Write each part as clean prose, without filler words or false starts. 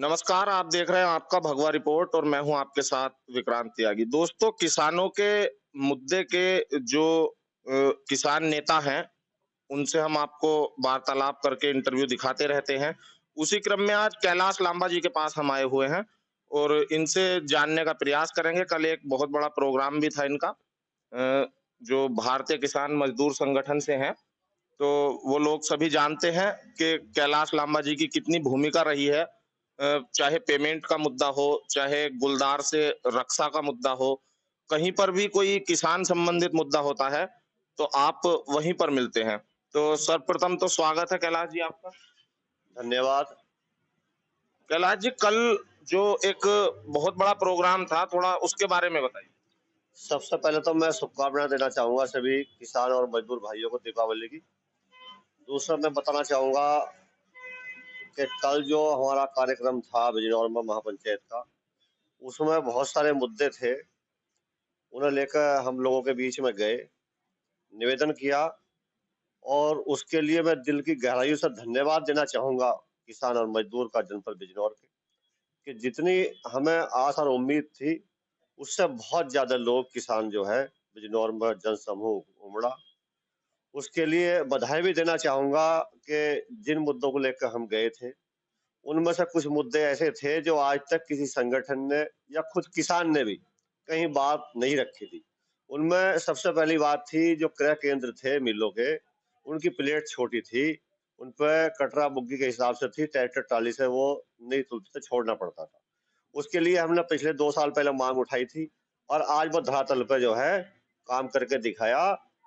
नमस्कार, आप देख रहे हैं आपका भगवा रिपोर्ट और मैं हूं आपके साथ विक्रांत त्यागी। दोस्तों, किसानों के मुद्दे के जो किसान नेता हैं, उनसे हम आपको वार्तालाप करके इंटरव्यू दिखाते रहते हैं। उसी क्रम में आज कैलाश लांबा जी के पास हम आए हुए हैं और इनसे जानने का प्रयास करेंगे। कल एक बहुत बड़ा प्रोग्राम भी था इनका, जो भारतीय किसान मजदूर संगठन से हैं। तो वो लोग सभी जानते हैं कि कैलाश लांबा जी की कितनी भूमिका रही है। चाहे पेमेंट का मुद्दा हो, चाहे गुलदार से रक्षा का मुद्दा हो, कहीं पर भी कोई किसान संबंधित मुद्दा होता है, तो आप वहीं पर मिलते हैं। तो सर्वप्रथम तो स्वागत है कैलाश जी आपका। धन्यवाद। कैलाश जी, कल जो एक बहुत बड़ा प्रोग्राम था, थोड़ा उसके बारे में बताइए। सबसे पहले तो मैं शुभकामनाएं देना चाहूंगा सभी किसान और मजदूर भाइयों को दीपावली की। दूसरा मैं बताना चाहूंगा कि कल जो हमारा कार्यक्रम था बिजनौर में महापंचायत का, उसमें बहुत सारे मुद्दे थे। उन्हें लेकर हम लोगों के बीच में गए, निवेदन किया और उसके लिए मैं दिल की गहराइयों से धन्यवाद देना चाहूंगा किसान और मजदूर का जनपद बिजनौर के, कि जितनी हमें आस और उम्मीद थी उससे बहुत ज्यादा लोग किसान जो है बिजनौर में जनसमूह उमड़ा। उसके लिए बधाई भी देना चाहूंगा कि जिन मुद्दों को लेकर हम गए थे, उनमें से कुछ मुद्दे ऐसे थे जो आज तक किसी संगठन ने या खुद किसान ने भी कहीं बात नहीं रखी थी। उनमें सबसे पहली बात थी, जो क्रय केंद्र थे मिलों के, उनकी प्लेट छोटी थी, उन पर कटरा बुग्गी के हिसाब से थी, ट्रैक्टर ट्राली से वो नहीं तुलते थे, छोड़ना पड़ता था। उसके लिए हमने पिछले 2 साल पहले मांग उठाई थी और आज वो धरातल पे जो है काम करके दिखाया।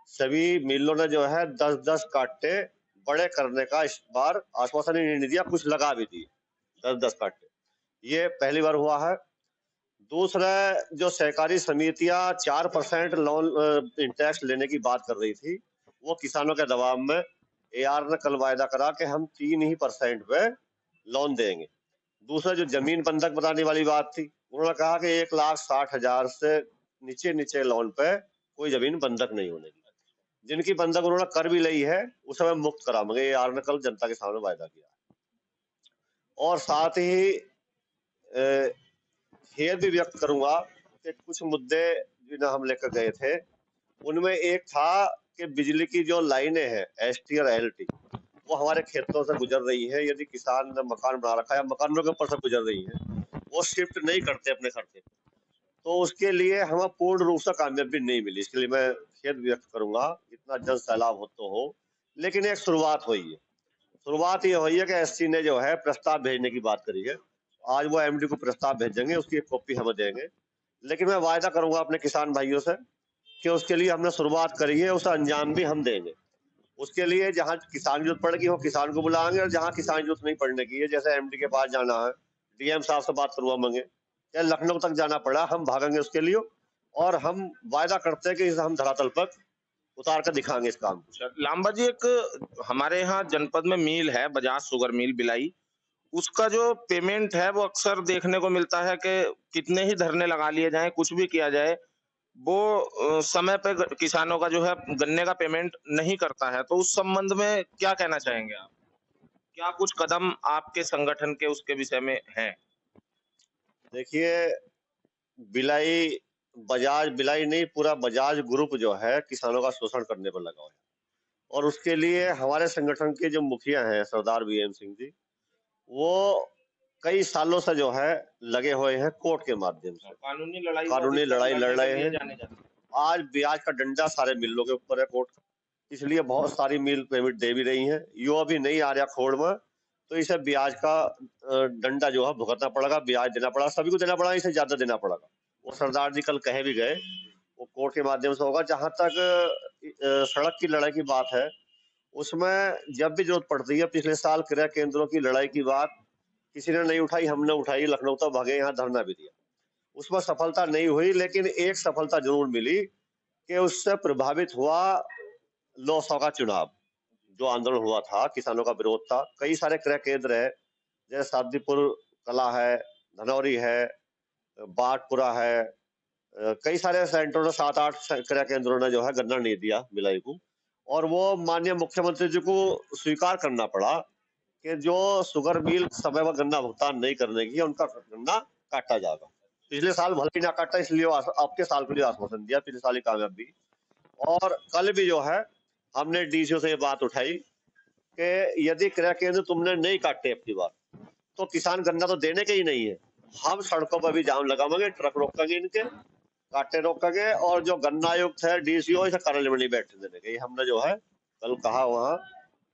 सभी मिलों ने जो है 10-10 काटे बड़े करने का इस बार आश्वासन ही नहीं दिया, कुछ लगा भी दिए 10-10 काटे। ये पहली बार हुआ है। दूसरा, जो सहकारी समितियां 4% लोन इंटरेस्ट लेने की बात कर रही थी, वो किसानों के दबाव में एआर ने कल वायदा करा कि हम 3% पे लोन देंगे। दूसरा, जो जमीन बंधक बनाने वाली बात थी, उन्होंने कहा कि 1,60,000 से नीचे नीचे लोन पे कोई जमीन बंधक नहीं होने की। जिनकी बंधक उन्होंने कर भी ली है उसे हमें मुक्त कराएंगे, ये आर ने कल जनता के सामने वायदा किया। और साथ ही खेद भी व्यक्त करूंगा कि कुछ मुद्दे जिन्हें हम लेकर गए थे, उनमें एक था कि बिजली की जो लाइनें हैं एसटी और एलटी, वो हमारे खेतों से गुजर रही है। यदि किसान ने मकान बना रखा है, मकानों के ऊपर से गुजर रही है, वो शिफ्ट नहीं करते अपने खर्चे, तो उसके लिए हमें पूर्ण रूप से कामयाबी नहीं मिली। इसके लिए मैं खेद व्यक्त करूंगा। इतना जन सैलाब हो तो हो, लेकिन एक शुरुआत हुई है। शुरुआत ये हुई है कि एससी ने जो है प्रस्ताव भेजने की बात करी है। आज वो एमडी को प्रस्ताव भेजेंगे, उसकी एक कॉपी हमें देंगे। लेकिन मैं वायदा करूंगा अपने किसान भाइयों से कि उसके लिए हमने शुरुआत करी है, उसका अंजाम भी हम देंगे। उसके लिए जहाँ किसान की जरूरत पड़ेगी वो किसान को बुलाएंगे, और जहाँ किसान की जरूरत नहीं पड़ने की है, जैसे एमडी के पास जाना है, डीएम साहब से बात करवा मांगे या लखनऊ तक जाना पड़ा, हम भागेंगे उसके लिए। और हम वायदा करते हैं कि इसे हम धरातल पर उतार कर दिखाएंगे इस काम को। लांबा जी, एक हमारे यहाँ जनपद में मिल है, बजाज शुगर मिल बिलाई। उसका जो पेमेंट है वो अक्सर देखने को मिलता है कि कितने ही धरने लगा लिए जाएं, कुछ भी किया जाए, वो समय पे किसानों का जो है गन्ने का पेमेंट नहीं करता है। तो उस संबंध में क्या कहना चाहेंगे आप? क्या कुछ कदम आपके संगठन के उसके विषय में हैं? देखिए, बिलाई बजाज बिलाई नहीं, पूरा बजाज ग्रुप जो है किसानों का शोषण करने पर लगा हुआ है। और उसके लिए हमारे संगठन के जो मुखिया हैं सरदार वीएम सिंह जी, वो कई सालों से जो है लगे हुए हैं कोर्ट के माध्यम से, कानूनी लड़ाई को अभी कानूनी तक लड़ाई लड़ लड़ने के रहे लिए हैं। जाने जाते हैं। आज ब्याज का डंडा सारे मिलों के ऊपर है कोर्ट का, इसलिए बहुत सारी मिल पेमेंट दे भी रही हैं। यो अभी नहीं आ रहा खोड़ में, तो इसे ब्याज का डंडा जो है भुगतना पड़ेगा, ब्याज देना पड़ेगा, सभी को देना पड़ेगा, इसे ज्यादा देना पड़ेगा। वो सरदार जी कल कहे भी गए, वो कोर्ट के माध्यम से होगा। जहां तक सड़क की लड़ाई की बात है, उसमें जब भी जरूरत पड़ती है, पिछले साल क्रय केंद्रों की लड़ाई की बात किसी ने नहीं उठाई, हमने उठाई, लखनऊ तक भागे, यहाँ धरना भी दिया। उसमें सफलता नहीं हुई, लेकिन एक सफलता जरूर मिली कि उससे प्रभावित हुआ लोकसभा का चुनाव। जो आंदोलन हुआ था, किसानों का विरोध था, कई सारे क्रय केंद्र है, जैसे सादीपुर कला है, धनौरी है, बाटपुरा है, कई सारे सेंटरों ने 7-8 क्रय केंद्रों ने जो है गन्ना नहीं दिया बिलाई को। और वो माननीय मुख्यमंत्री जी को स्वीकार करना पड़ा कि जो शुगर मिल समय पर गन्ना भुगतान नहीं करने की, उनका गन्ना काटा जाएगा। पिछले साल भले ही ना काटा, इसलिए आपके साल के लिए आश्वासन दिया, पिछले साल ही कामयाब भी। और कल भी जो है हमने डीसीओ से ये बात उठाई कि यदि क्रय केंद्र तुमने नहीं काटे अपनी बार, तो किसान गन्ना तो देने के ही नहीं है। हम सड़कों पर भी जाम लगाएंगे, ट्रक रोकेंगे, इनके काटे रोकेंगे, और जो गन्ना आयुक्त है, डीसीओ, इसे कार्यालय में नहीं बैठने देने के, ये हमने जो है कल कहा वहाँ।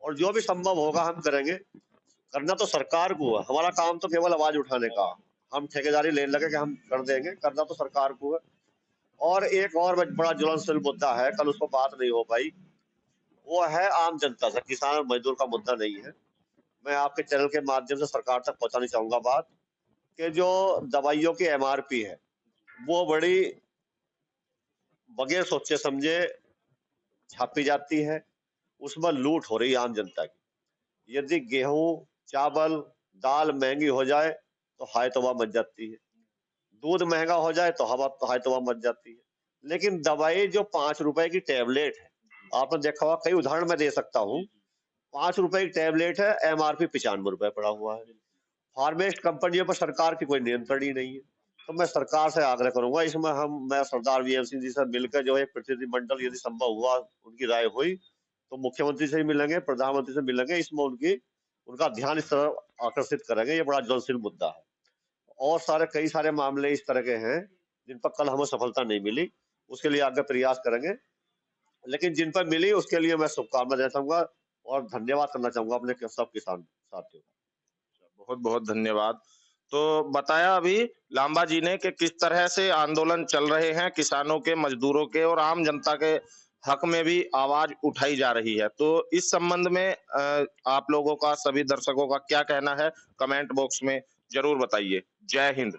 और जो भी संभव होगा हम करेंगे। करना तो सरकार को है, हमारा काम तो केवल आवाज उठाने का। हम ठेकेदारी लेने लगे कि हम कर देंगे, करना तो सरकार को है। और एक और बड़ा ज्वलनशील मुद्दा है, कल उसको बात नहीं हो पाई, वो है आम जनता से, किसान और मजदूर का मुद्दा नहीं है। मैं आपके चैनल के माध्यम से सरकार तक पहुंचानी चाहूंगा बात कि जो दवाइयों की एमआरपी है, वो बड़ी बगैर सोचे समझे छापी जाती है, उसमें लूट हो रही है आम जनता की। यदि गेहूं, चावल, दाल महंगी हो जाए तो हाय तौबा मच जाती है, दूध महंगा हो जाए तो हाय तौबा मच जाती है। लेकिन दवाई जो 5 रुपए की टेबलेट है, आपने देखा होगा, कई उदाहरण मैं दे सकता हूँ। 5 रुपए की टेबलेट है, एमआरपी 95 रुपए पड़ा हुआ है। फार्मेस्ट कंपनियों पर सरकार की कोई नियंत्रण ही नहीं है। तो मैं सरकार से आग्रह करूंगा, इसमें मैं सरदार वीएम सिंह जी से मिलकर जो एक प्रतिनिधिमंडल, यदि संभव हुआ, उनकी राय हुई तो मुख्यमंत्री से ही मिलेंगे, प्रधानमंत्री से मिलेंगे, इसमें उनका ध्यान इस तरह आकर्षित करेंगे। ये बड़ा ज्वलनशील मुद्दा है। और कई सारे मामले इस तरह के हैं जिन पर कल हमें सफलता नहीं मिली, उसके लिए आगे प्रयास करेंगे। लेकिन जिन पर मिली उसके लिए मैं शुभकामना देना चाहूंगा और धन्यवाद करना चाहूंगा अपने सब किसान साथियों का। बहुत बहुत धन्यवाद। तो बताया अभी लांबा जी ने कि किस तरह से आंदोलन चल रहे हैं, किसानों के, मजदूरों के और आम जनता के हक में भी आवाज उठाई जा रही है। तो इस संबंध में आप लोगों का, सभी दर्शकों का क्या कहना है, कमेंट बॉक्स में जरूर बताइए। जय हिंद।